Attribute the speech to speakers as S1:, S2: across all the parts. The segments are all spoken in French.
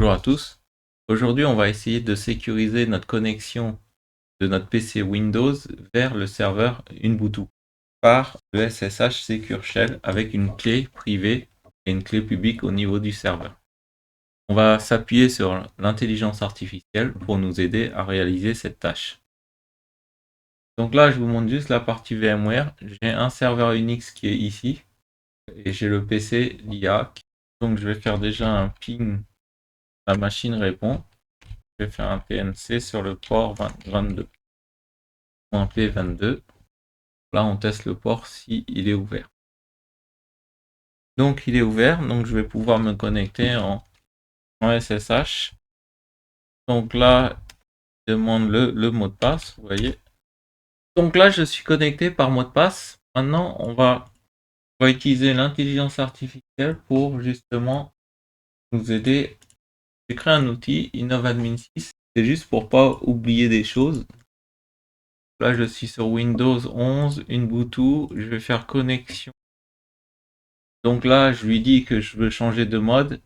S1: Bonjour à tous. Aujourd'hui, on va essayer de sécuriser notre connexion de notre PC Windows vers le serveur Ubuntu par le SSH Secure Shell avec une clé privée et une clé publique au niveau du serveur. On va s'appuyer sur l'intelligence artificielle pour nous aider à réaliser cette tâche. Donc là, je vous montre juste la partie VMware. J'ai un serveur Unix qui est ici et j'ai le PC l'IA. Donc je vais faire déjà un ping. La machine répond. Je vais faire un PNC sur le port 22.p22. Là, on teste le port si il est ouvert. Donc, il est ouvert. Donc, je vais pouvoir me connecter en SSH. Donc là, il demande le mot de passe. Vous voyez. Donc là, je suis connecté par mot de passe. Maintenant, on va utiliser l'intelligence artificielle pour justement nous aider. J'ai créé un outil, InnoveAdmin 6. C'est juste pour pas oublier des choses. Là, je suis sur Windows 11, Ubuntu. Je vais faire connexion. Donc là, je lui dis que je veux changer de mode.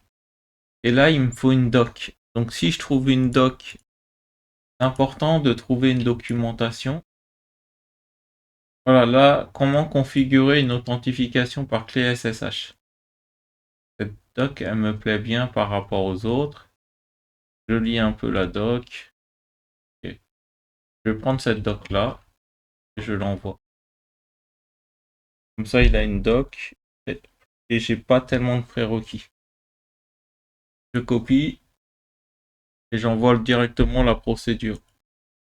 S1: Et là, il me faut une doc. Donc si je trouve une doc, c'est important de trouver une documentation. Voilà, là, comment configurer une authentification par clé SSH. Cette doc, elle me plaît bien par rapport aux autres. Je lis un peu la doc. Okay. Je vais prendre cette doc-là et je l'envoie. Comme ça, il a une doc et j'ai pas tellement de prérequis. Je copie et j'envoie directement la procédure.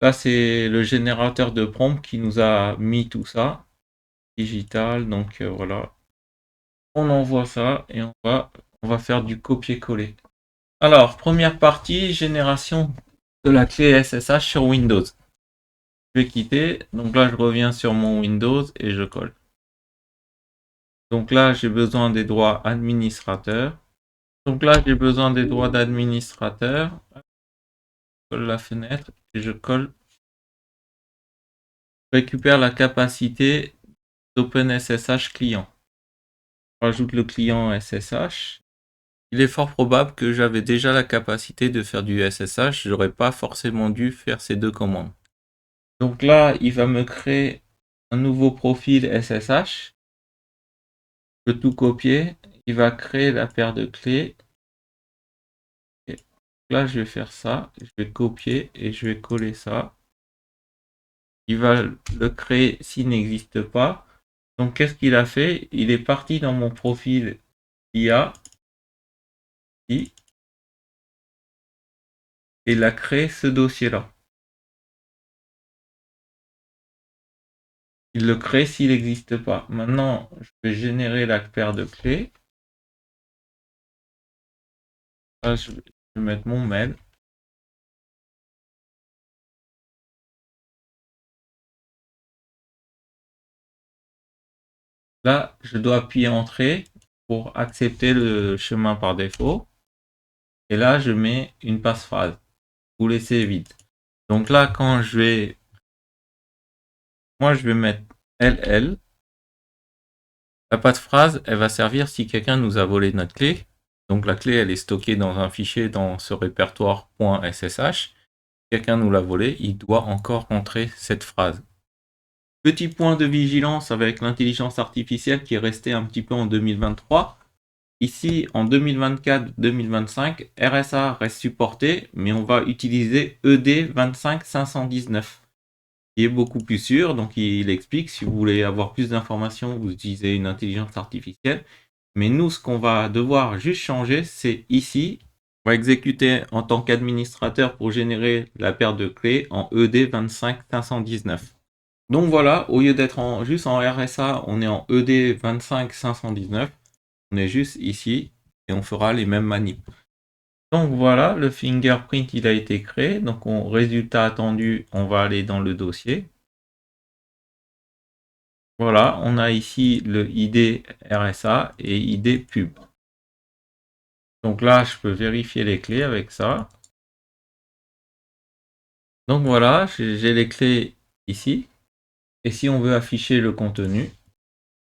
S1: Là, c'est le générateur de prompt qui nous a mis tout ça. Digital, donc voilà. On envoie ça et on va faire du copier-coller. Alors, première partie, génération de la clé SSH sur Windows. Je vais quitter. Donc là, je reviens sur mon Windows et je colle. Donc là, j'ai besoin des droits administrateurs. Donc là, j'ai besoin des droits d'administrateur. Je colle la fenêtre et je colle. Je récupère la capacité d'OpenSSH client. Je rajoute le client SSH. Il est fort probable que j'avais déjà la capacité de faire du SSH. J'aurais pas forcément dû faire ces deux commandes. Donc là, il va me créer un nouveau profil SSH. Je peux tout copier. Il va créer la paire de clés. Et là, je vais faire ça. Je vais copier et je vais coller ça. Il va le créer s'il n'existe pas. Donc, qu'est-ce qu'il a fait? Il est parti dans mon profil IA. Et il a créé ce dossier-là. Il le crée s'il n'existe pas. Maintenant, je vais générer la paire de clés. Là, je vais mettre mon mail. Là, je dois appuyer Entrée pour accepter le chemin par défaut. Et là, je mets une passe-phrase. Vous laissez vide. Donc là, quand je vais... Moi, je vais mettre LL. La passe-phrase, elle va servir si quelqu'un nous a volé notre clé. Donc la clé, elle est stockée dans un fichier dans ce répertoire .ssh. Quelqu'un nous l'a volé, il doit encore rentrer cette phrase. Petit point de vigilance avec l'intelligence artificielle qui est resté un petit peu en 2023. Ici, en 2024-2025, RSA reste supporté, mais on va utiliser ED 25519, qui est beaucoup plus sûr. Donc, il explique, si vous voulez avoir plus d'informations, vous utilisez une intelligence artificielle. Mais nous, ce qu'on va devoir juste changer, c'est ici. On va exécuter en tant qu'administrateur pour générer la paire de clés en ED 25519. Donc voilà, au lieu d'être juste en RSA, on est en ED 25519. On est juste ici et on fera les mêmes manips. Donc voilà, le fingerprint il a été créé. Donc résultat attendu, on va aller dans le dossier. Voilà, on a ici le ID RSA et ID pub. Donc là, je peux vérifier les clés avec ça. Donc voilà, j'ai les clés ici. Et si on veut afficher le contenu,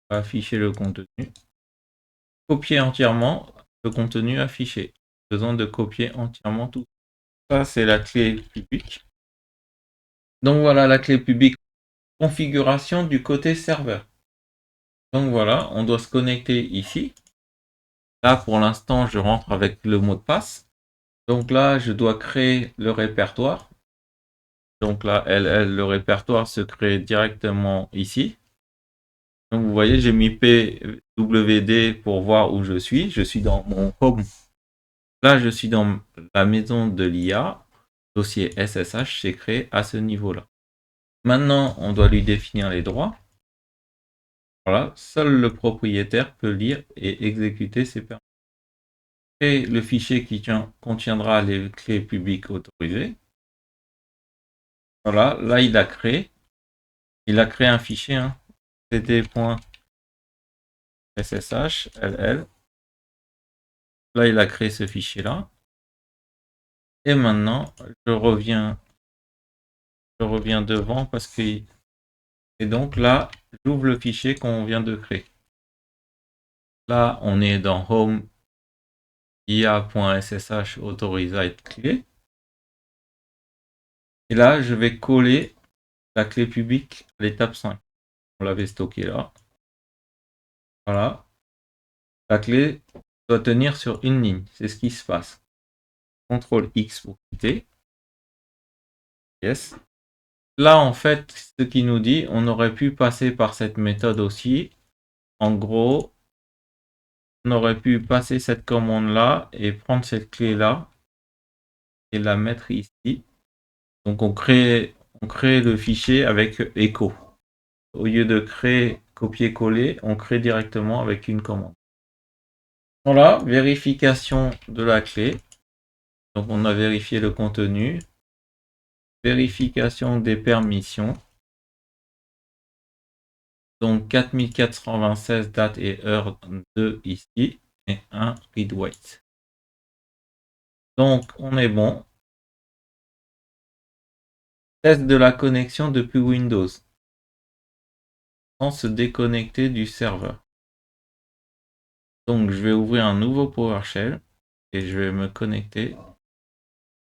S1: on va afficher le contenu. Copier entièrement le contenu affiché. besoin de copier entièrement tout. Ça, c'est la clé publique. Donc voilà la clé publique. Configuration du côté serveur. Donc voilà, on doit se connecter ici. Là, pour l'instant, je rentre avec le mot de passe. Donc là, je dois créer le répertoire. Donc là, le répertoire se crée directement ici. Donc vous voyez, j'ai mis PWD pour voir où je suis. Je suis dans mon home. Là, je suis dans la maison de l'IA. Dossier SSH s'est créé à ce niveau-là. Maintenant, on doit lui définir les droits. Voilà, seul le propriétaire peut lire et exécuter ces permis. Et le fichier qui contiendra les clés publiques autorisées. Voilà, là il a créé un fichier, hein, cd.ssh ll. Là il a créé ce fichier là. Et maintenant je reviens devant parce que et donc là j'ouvre le fichier qu'on vient de créer. Là on est dans home ia.ssh authorized clé. Et là je vais coller la clé publique à l'étape 5. On l'avait stocké là. Voilà. La clé doit tenir sur une ligne. C'est ce qui se passe. CTRL X pour quitter. Yes. Là, en fait, ce qui nous dit, on aurait pu passer par cette méthode aussi. En gros, on aurait pu passer cette commande-là et prendre cette clé-là et la mettre ici. Donc, on crée le fichier avec echo. Au lieu de créer copier-coller, on crée directement avec une commande. Voilà, vérification de la clé. Donc, on a vérifié le contenu. Vérification des permissions. Donc 4426 date et heure 2 ici et un read wait. Donc on est bon. Test de la connexion depuis Windows sans se déconnecter du serveur. Donc je vais ouvrir un nouveau PowerShell et je vais me connecter.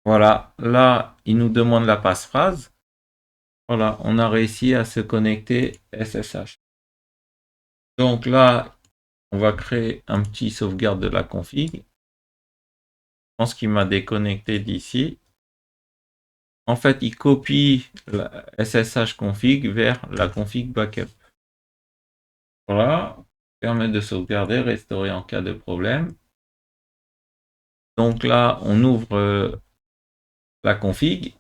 S1: Voilà, là il nous demande la passphrase. Voilà, on a réussi à se connecter SSH. Donc là, on va créer un petit sauvegarde de la config. Je pense qu'il m'a déconnecté d'ici. En fait, il copie la SSH config vers la config backup. Voilà, permet de sauvegarder, restaurer en cas de problème. Donc là, on ouvre la config.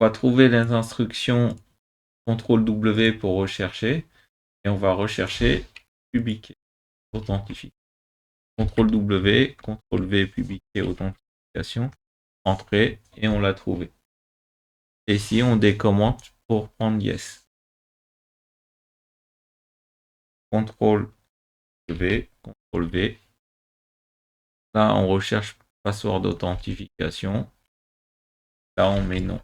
S1: On va trouver les instructions CTRL W pour rechercher. Et on va rechercher public authentification. CTRL W, CTRL V, publier authentification. Entrée et on l'a trouvé. Et ici, on décommente pour prendre yes. CTRL V, CTRL V. Là, on recherche password d'authentification. Là, on met non.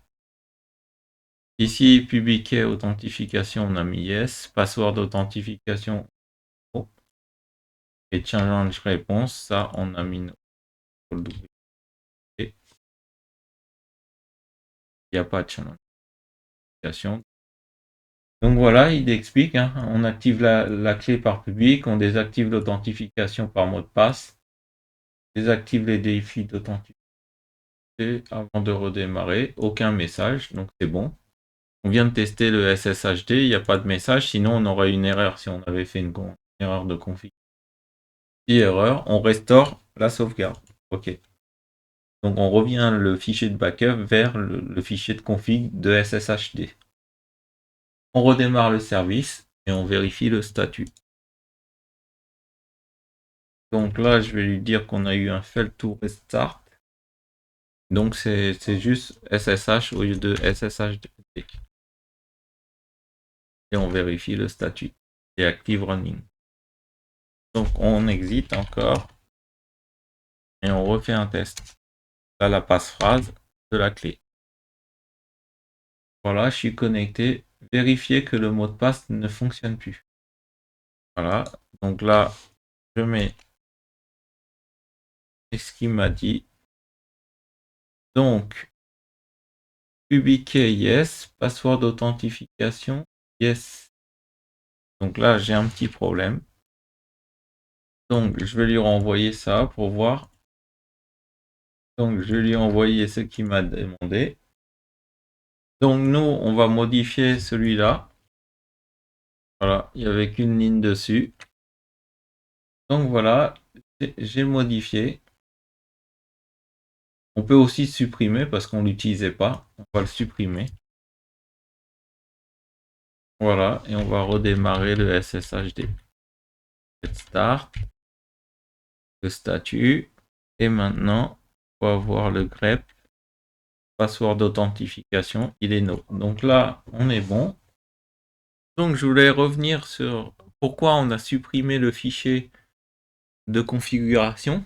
S1: Ici, publier authentification, on a mis yes. Password d'authentification. Oh. Et challenge réponse, ça, on a mis non. Il n'y a pas de challenge. Donc voilà, il explique, hein, on active la clé par public, on désactive l'authentification par mot de passe, désactive les défis d'authentification avant de redémarrer, aucun message, donc c'est bon. On vient de tester le SSHD, il n'y a pas de message, sinon on aurait une erreur si on avait fait une erreur de config. Si erreur, on restaure la sauvegarde. OK. Donc on revient le fichier de backup vers le fichier de config de SSHD. On redémarre le service et on vérifie le statut. Donc là, je vais lui dire qu'on a eu un fail to restart. Donc c'est juste SSH au lieu de SSHD. Et on vérifie le statut. Et active running. Donc on exit encore. Et on refait un test. Là, la passphrase de la clé. Voilà, je suis connecté. Vérifier que le mot de passe ne fonctionne plus. Voilà. Donc là, je mets et ce qu'il m'a dit. Donc, public key, yes. Password d'authentification, yes. Donc là, j'ai un petit problème. Donc, je vais lui renvoyer ça pour voir. Donc, je lui ai envoyé ce qu'il m'a demandé. Donc, nous, on va modifier celui-là. Voilà, il n'y avait qu'une ligne dessus. Donc, voilà, j'ai modifié. On peut aussi supprimer parce qu'on ne l'utilisait pas. On va le supprimer. Voilà, et on va redémarrer le SSHD. Start, le statut. Et maintenant, on va voir le grep. Password d'authentification, il est no. Donc là, on est bon. Donc je voulais revenir sur pourquoi on a supprimé le fichier de configuration.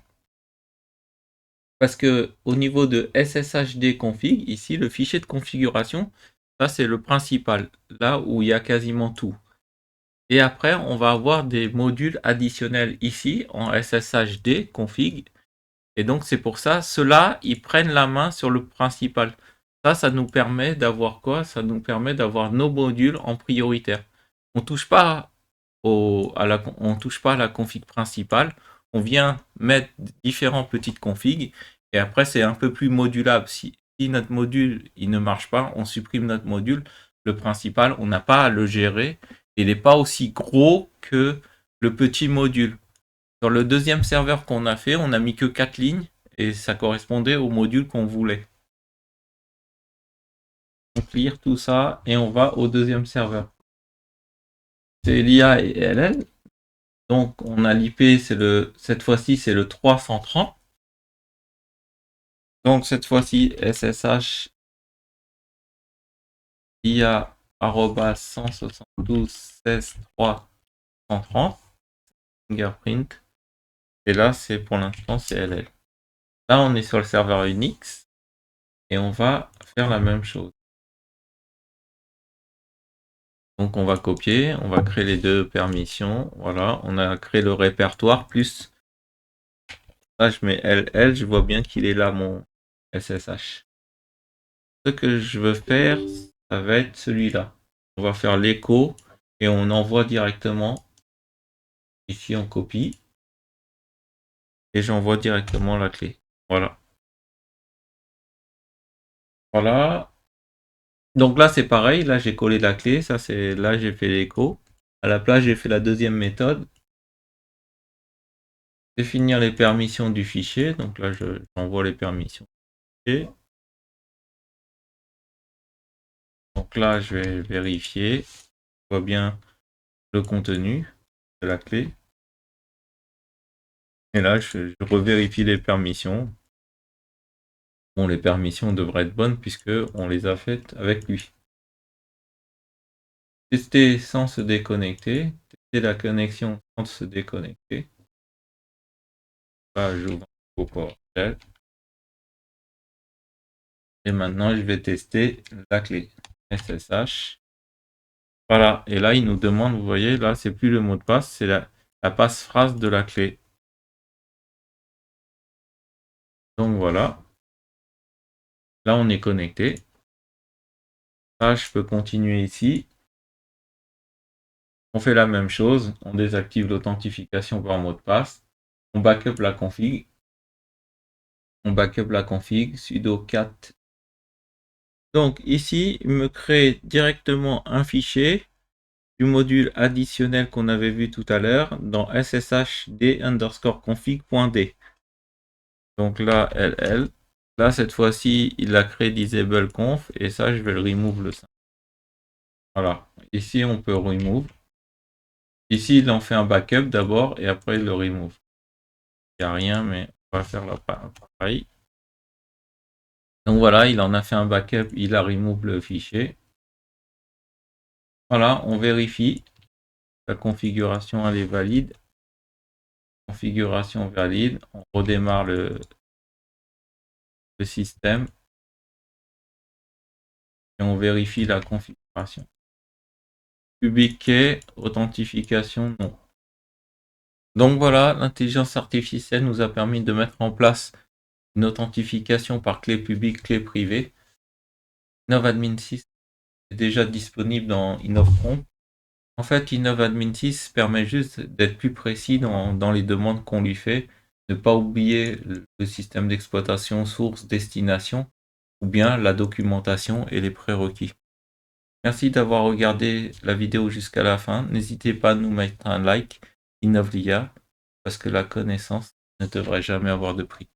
S1: Parce que au niveau de SSHD config, ici, le fichier de configuration, ça c'est le principal, là où il y a quasiment tout. Et après, on va avoir des modules additionnels ici en SSHD config. Et donc c'est pour ça, ceux-là, ils prennent la main sur le principal. Ça nous permet d'avoir quoi? Ça nous permet d'avoir nos modules en prioritaire. On touche pas on touche pas à la config principale. On vient mettre différents petites configs et après c'est un peu plus modulable. Si notre module il ne marche pas, on supprime notre module. Le principal, on n'a pas à le gérer. Il n'est pas aussi gros que le petit module. Sur le deuxième serveur qu'on a fait, on n'a mis que 4 lignes et ça correspondait au module qu'on voulait. On clear tout ça et on va au deuxième serveur. C'est l'IA et LL. Donc on a l'IP, cette fois-ci c'est le 330. Donc cette fois-ci SSH IA 172.16.3.130 fingerprint. Et là c'est pour l'instant c'est LL. Là on est sur le serveur Unix et on va faire la même chose. Donc on va copier, on va créer les deux permissions. Voilà, on a créé le répertoire plus. Là je mets LL, je vois bien qu'il est là mon SSH. Ce que je veux faire, ça va être celui-là. On va faire l'écho et on envoie directement. Ici on copie et j'envoie directement la clé. Voilà. Voilà. Donc là c'est pareil, là j'ai collé la clé, ça c'est là j'ai fait l'écho. À la place j'ai fait la deuxième méthode. Définir les permissions du fichier. Donc là j'envoie les permissions. Donc là, je vais vérifier. Je vois bien le contenu de la clé. Et là, je revérifie les permissions. Bon, les permissions devraient être bonnes puisque on les a faites avec lui. Tester sans se déconnecter. Tester la connexion sans se déconnecter. Là, j'ouvre un nouveau PowerShell. Et maintenant, je vais tester la clé SSH. Voilà, et là, il nous demande, vous voyez, là, c'est plus le mot de passe, c'est la passe-phrase de la clé. Donc voilà, là, on est connecté. Là, je peux continuer ici. On fait la même chose, on désactive l'authentification par mot de passe. On backup la config. On backup la config, sudo cat. Donc ici, il me crée directement un fichier du module additionnel qu'on avait vu tout à l'heure dans sshd_config.d. Donc là, LL. Là, cette fois-ci, il a créé disableconf et ça, je vais le remove le 5. Voilà. Ici, on peut remove. Ici, il en fait un backup d'abord et après, il le remove. Il n'y a rien, mais on va faire pareil. Donc voilà, il en a fait un backup, il a remove le fichier. Voilà, on vérifie. La configuration, elle est valide. Configuration valide. On redémarre le système. Et on vérifie la configuration. Public key, authentification, non. Donc voilà, l'intelligence artificielle nous a permis de mettre en place une authentification par clé publique, clé privée. InnoveAdmin 6 est déjà disponible dans InnovePrompt. En fait, InnoveAdmin 6 permet juste d'être plus précis dans les demandes qu'on lui fait, ne pas oublier le système d'exploitation source, destination, ou bien la documentation et les prérequis. Merci d'avoir regardé la vidéo jusqu'à la fin. N'hésitez pas à nous mettre un like, Innove l'IA, parce que la connaissance ne devrait jamais avoir de prix.